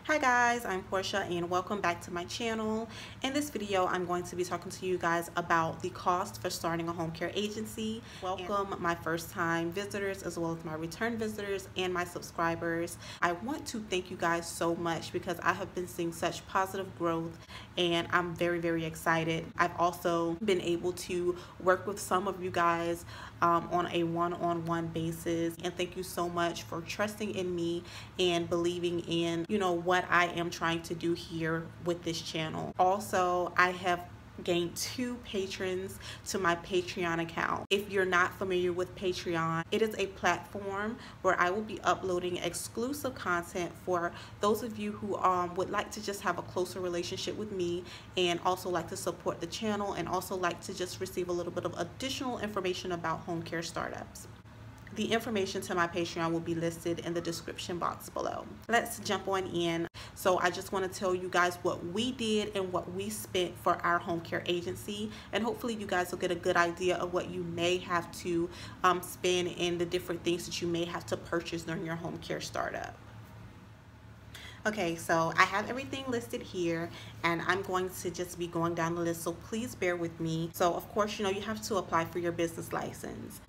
Hi guys, I'm Portia and welcome back to my channel. In this video, I'm going to be talking to you guys about the cost for starting a home care agency. Welcome my first time visitors as well as my return visitors and my subscribers. I want to thank you guys so much because I have been seeing such positive growth and I'm very excited. I've also been able to work with some of you guys on a one-on-one basis, and thank you so much for trusting in me and believing in what I am trying to do here with this channel. Also, I have gained 2 patrons to my Patreon account. If you're not familiar with Patreon, it is a platform where I will be uploading exclusive content for those of you who would like to just have a closer relationship with me and also like to support the channel and also like to just receive a little bit of additional information about home care startups. The information to my Patreon will be listed in the description box below. Let's jump on in. So I just want to tell you guys what we did and what we spent for our home care agency, and hopefully you guys will get a good idea of what you may have to spend and the different things that you may have to purchase during your home care startup. Okay, so I have everything listed here and I'm going to just be going down the list, so please bear with me. So of course, you have to apply for your business license.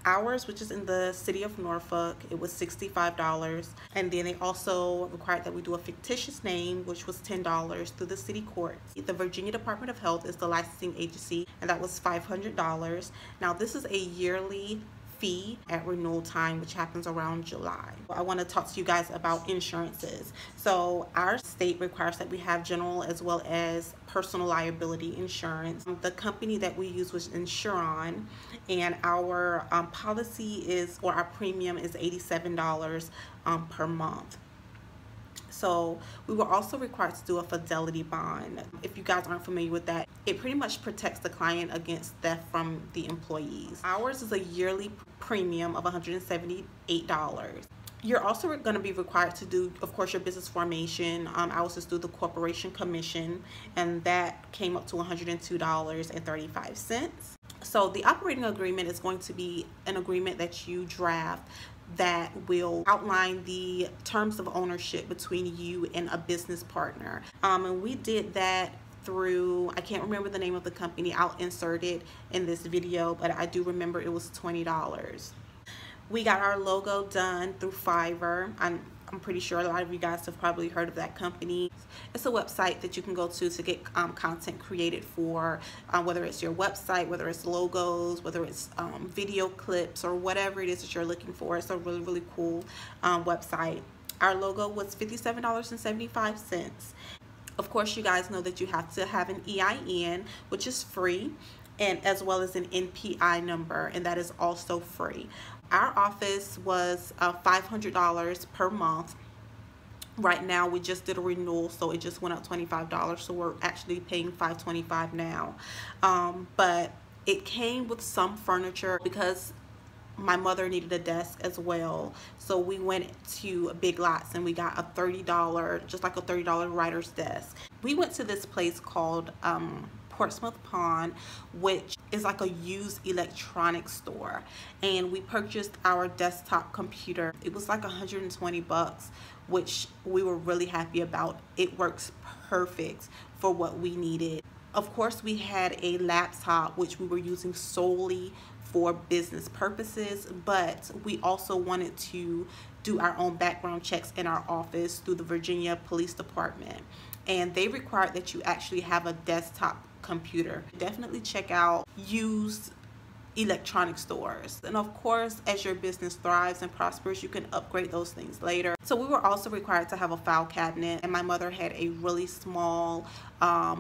Ours, which is in the city of Norfolk, it was $65, and then they also required that we do a fictitious name, which was $10 through the city courts. The Virginia Department of Health is the licensing agency, and that was $500. Now this is a yearly fee at renewal time, which happens around July. I want to talk to you guys about insurances. So our state requires that we have general as well as personal liability insurance. The company that we use was Insuron, and our policy is, or our premium is $87 per month. So we were also required to do a fidelity bond. If you guys aren't familiar with that, it pretty much protects the client against theft from the employees. Ours is a yearly premium of $178. You're also going to be required to do, of course, your business formation. I was just do the corporation commission, and that came up to $102.35. So the operating agreement is going to be an agreement that you draft that will outline the terms of ownership between you and a business partner. And we did that through, I can't remember the name of the company, I'll insert it in this video, but I do remember it was $20. We got our logo done through Fiverr. I'm pretty sure a lot of you guys have probably heard of that company. It's a website that you can go to get content created for, whether it's your website, whether it's logos, whether it's video clips, or whatever it is that you're looking for. It's a really cool website. Our logo was $57.75. Of course, you guys know that you have to have an EIN, which is free, and as well as an NPI number, and that is also free. Our office was $500 per month. Right now we just did a renewal, so it just went up $25, so we're actually paying $525 now. But it came with some furniture because my mother needed a desk as well, so we went to Big Lots and we got a $30, just like a $30 writer's desk. We went to this place called Portsmouth Pond, which is like a used electronics store, and we purchased our desktop computer. It was like $120, which we were really happy about. It works perfect for what we needed. Of course, we had a laptop which we were using solely for business purposes, but we also wanted to do our own background checks in our office through the Virginia Police Department, and they required that you actually have a desktop computer. Definitely check out used electronic stores, and of course, as your business thrives and prospers, you can upgrade those things later. So we were also required to have a file cabinet, and my mother had a really small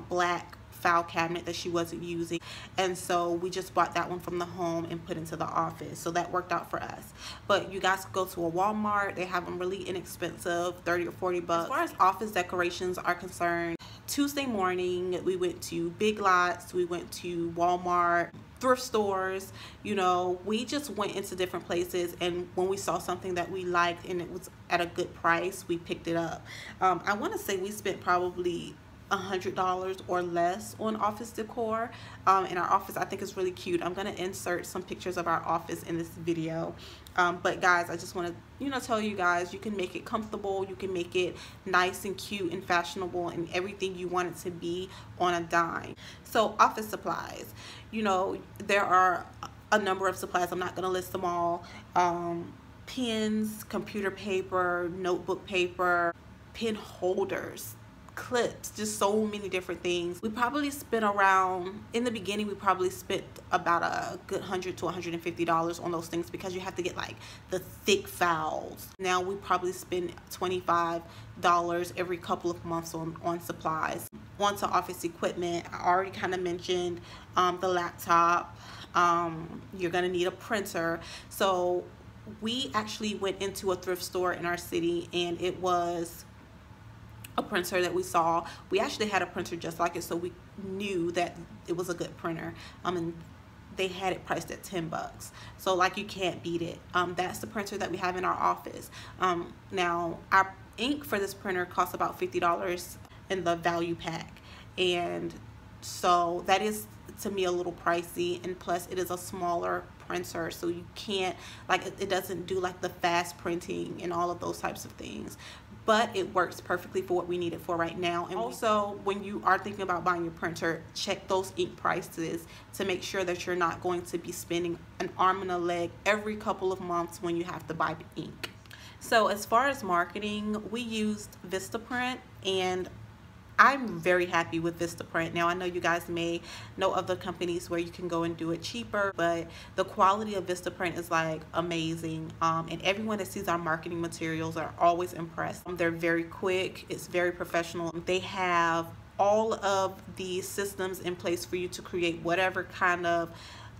black file cabinet that she wasn't using, and so we just bought that one from the home and put into the office, so that worked out for us. But you guys go to a Walmart, they have them really inexpensive, 30 or 40 bucks. As far as office decorations are concerned, Tuesday morning we went to Big Lots, we went to Walmart, thrift stores, we just went into different places, and when we saw something that we liked and it was at a good price, we picked it up. I want to say we spent probably $100 or less on office decor. And our office, I think, is really cute. I'm going to insert some pictures of our office in this video. But guys, I just want to, tell you guys, you can make it comfortable, you can make it nice and cute and fashionable and everything you want it to be on a dime. So office supplies, there are a number of supplies. I'm not going to list them all. Pens, computer paper, notebook paper, pen holders, clips, just so many different things. We probably spent around, in the beginning, we probably spent about a good $100 to $150 on those things because you have to get like the thick files. Now we probably spend $25 every couple of months on supplies. Onto office equipment, I already kind of mentioned the laptop. You're gonna need a printer. So we actually went into a thrift store in our city, and it was a printer that we saw. We actually had a printer just like it, so we knew that it was a good printer. And they had it priced at $10, so like you can't beat it. That's the printer that we have in our office. Now our ink for this printer costs about $50 in the value pack, and so that is, to me, a little pricey, and plus it is a smaller printer, so you can't, like, it doesn't do like the fast printing and all of those types of things, but it works perfectly for what we need it for right now. And also, when you are thinking about buying your printer, check those ink prices to make sure that you're not going to be spending an arm and a leg every couple of months when you have to buy the ink. So as far as marketing, we used Vistaprint, and I'm very happy with Vistaprint. Now, I know you guys may know other companies where you can go and do it cheaper, but the quality of Vistaprint is like amazing. And everyone that sees our marketing materials are always impressed. They're very quick, it's very professional. They have all of the systems in place for you to create whatever kind of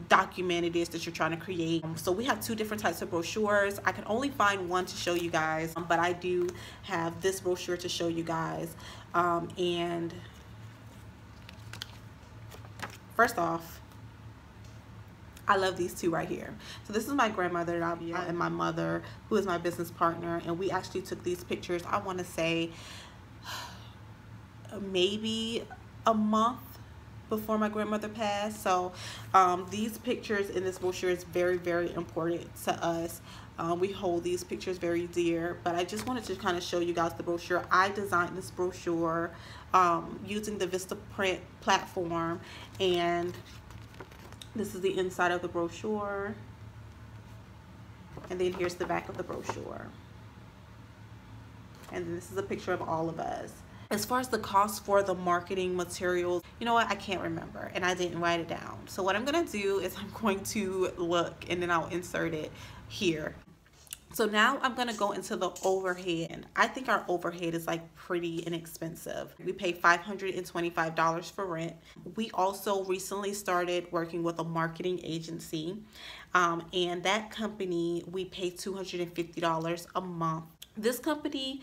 document it is that you're trying to create. So we have two different types of brochures. I can only find one to show you guys, but I do have this brochure to show you guys. And first off, I love these two right here. So this is my grandmother and my mother, who is my business partner, and we actually took these pictures, I want to say maybe a month before my grandmother passed. So these pictures in this brochure is very, very important to us. We hold these pictures very dear, but I just wanted to kind of show you guys the brochure. I designed this brochure using the Vistaprint platform, and this is the inside of the brochure, and then here's the back of the brochure, and then this is a picture of all of us. As far as the cost for the marketing materials, you know what, I can't remember, and I didn't write it down. So what I'm gonna do is I'm going to look, and then I'll insert it here. So now I'm gonna go into the overhead. I think our overhead is like pretty inexpensive. We pay $525 for rent. We also recently started working with a marketing agency, and that company, we pay $250 a month. This company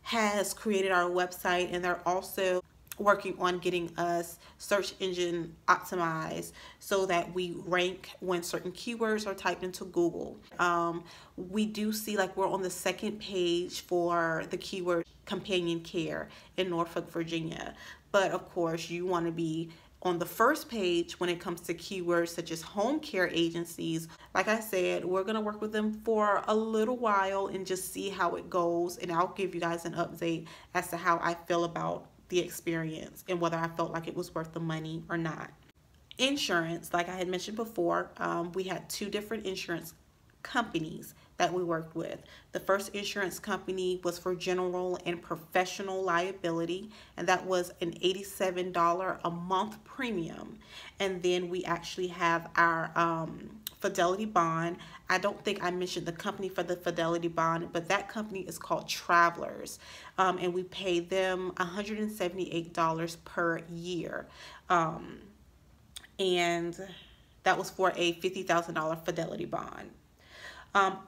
has created our website, and they're also working on getting us search engine optimized so that we rank when certain keywords are typed into Google. We do see like we're on the second page for the keyword companion care in Norfolk, Virginia. But of course, you want to be on the first page when it comes to keywords such as home care agencies. Like I said, we're going to work with them for a little while and just see how it goes. And I'll give you guys an update as to how I feel about the experience and whether I felt like it was worth the money or not. Insurance, like I had mentioned before, we had two different insurance companies that we worked with. The first insurance company was for general and professional liability, and that was an $87 a month premium. And then we actually have our fidelity bond. I don't think I mentioned the company for the fidelity bond, but that company is called Travelers, and we pay them $178 per year, and that was for a $50,000 fidelity bond.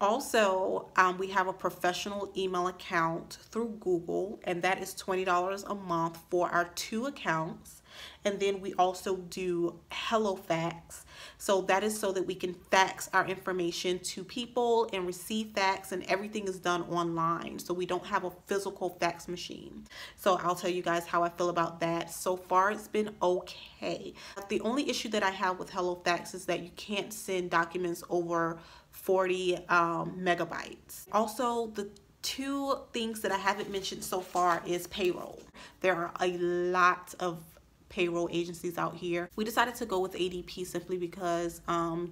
Also, we have a professional email account through Google, and that is $20 a month for our two accounts. And then we also do Hello Fax. So that is so that we can fax our information to people and receive fax, and everything is done online. So we don't have a physical fax machine. So I'll tell you guys how I feel about that. So far, it's been okay. The only issue that I have with Hello Fax is that you can't send documents over 40 megabytes. Also, the two things that I haven't mentioned so far is payroll. There are a lot of payroll agencies out here. We decided to go with ADP simply because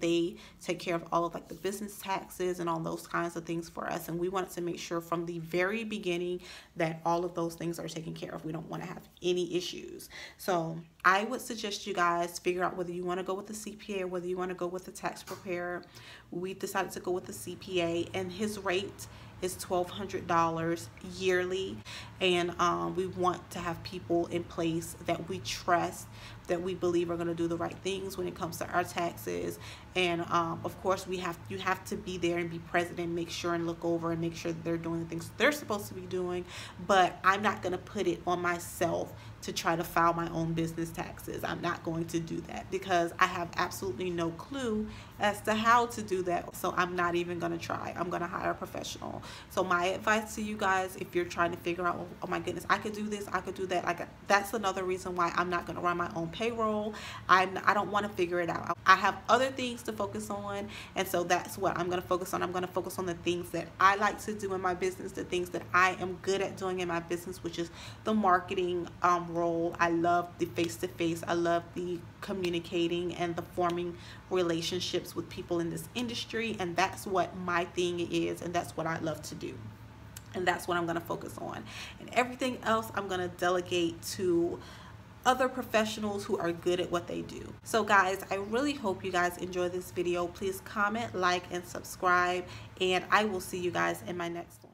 they take care of all of like the business taxes and all those kinds of things for us, and we wanted to make sure from the very beginning that all of those things are taken care of. We don't want to have any issues. So I would suggest you guys figure out whether you want to go with the CPA or whether you want to go with the tax preparer. We decided to go with the CPA, and his rate is $1,200 yearly, and we want to have people in place that we trust, that we believe are going to do the right things when it comes to our taxes. And of course, you have to be there and be present and make sure and look over and make sure that they're doing the things they're supposed to be doing. But I'm not going to put it on myself to try to file my own business taxes. I'm not going to do that because I have absolutely no clue as to how to do that. So I'm not even going to try. I'm going to hire a professional. So my advice to you guys, if you're trying to figure out, oh my goodness, I could do this, I could do that, that's another reason why I'm not going to run my own payroll. I don't want to figure it out. I have other things to focus on, and so that's what I'm going to focus on. I'm going to focus on the things that I like to do in my business, the things that I am good at doing in my business, which is the marketing role. I love the face-to-face. I love the communicating and the forming relationships with people in this industry, and that's what my thing is, and that's what I love to do, and that's what I'm going to focus on. And everything else I'm going to delegate to other professionals who are good at what they do. So guys, I really hope you guys enjoy this video. Please comment, like, and subscribe, and I will see you guys in my next one.